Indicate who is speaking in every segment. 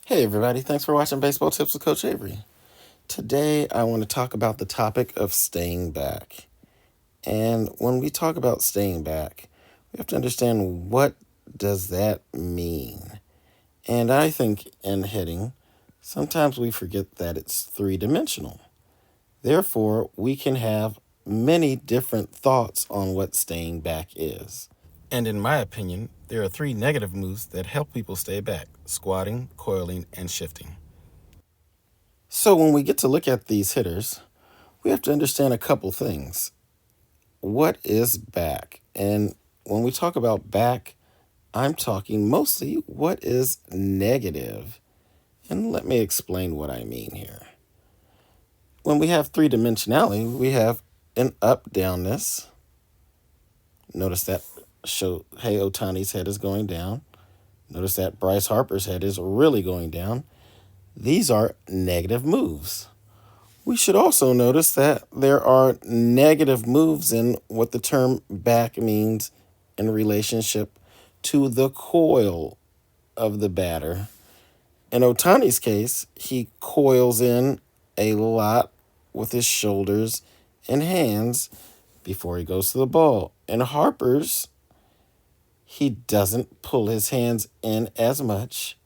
Speaker 1: Hey everybody, thanks for watching Baseball Tips with Coach Avery. Today I want to talk about the topic of staying back. And when we talk about staying back, we have to understand what does that mean. And I think in hitting, sometimes we forget that it's three-dimensional. Therefore, we can have many different thoughts on what staying back is. And in my opinion, there are three negative moves that help people stay back: squatting, coiling, and shifting. So when we get to look at these hitters, we have to understand a couple things. What is back? And when we talk about back, I'm talking mostly what is negative. And let me explain what I mean here. When we have three-dimensionality, we have an up-downness. Notice that Shohei Ohtani's head is going down. Notice that Bryce Harper's head is really going down. These are negative moves. We should also notice that there are negative moves in what the term back means in relationship to the coil of the batter. In Ohtani's case, he coils in a lot with his shoulders and hands before he goes to the ball. In Harper's, he doesn't pull his hands in as much,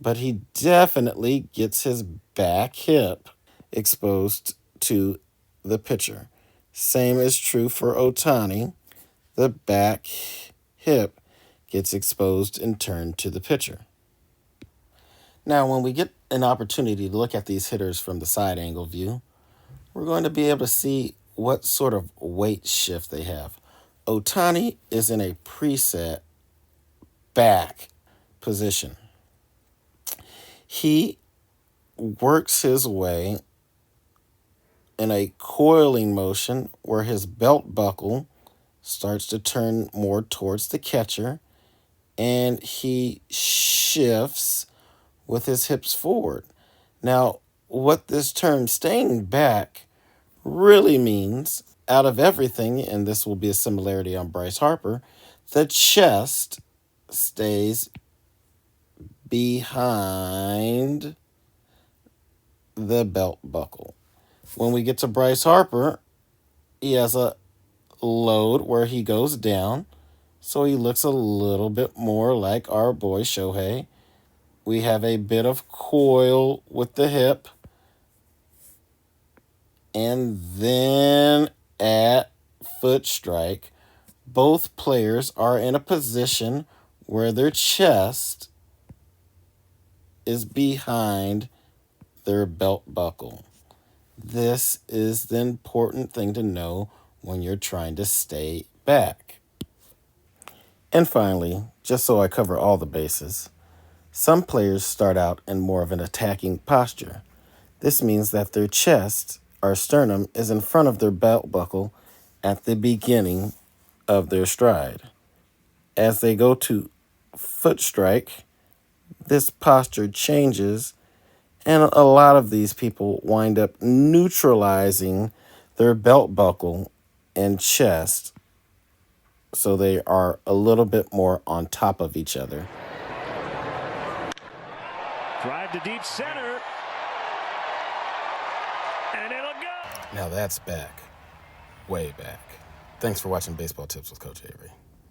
Speaker 1: but he definitely gets his back hip exposed to the pitcher. Same is true for Ohtani. The back hip gets exposed and turned to the pitcher. Now, when we get an opportunity to look at these hitters from the side angle view, we're going to be able to see what sort of weight shift they have. Ohtani is in a preset back position. He works his way in a coiling motion where his belt buckle starts to turn more towards the catcher and he shifts with his hips forward. Now, what this term staying back really means, out of everything, and this will be a similarity on Bryce Harper, the chest stays behind the belt buckle. When we get to Bryce Harper, he has a load where he goes down, so he looks a little bit more like our boy Shohei. We have a bit of coil with the hip, and then at foot strike, both players are in a position where their chest is behind their belt buckle. This is the important thing to know when you're trying to stay back. And finally, just so I cover all the bases, some players start out in more of an attacking posture. This means that their chest or sternum is in front of their belt buckle at the beginning of their stride. As they go to foot strike, this posture changes, and a lot of these people wind up neutralizing their belt buckle and chest, so they are a little bit more on top of each other.
Speaker 2: Drive to deep center. And it'll go.
Speaker 1: Now that's back. Way back. Thanks for watching Baseball Tips with Coach Avery.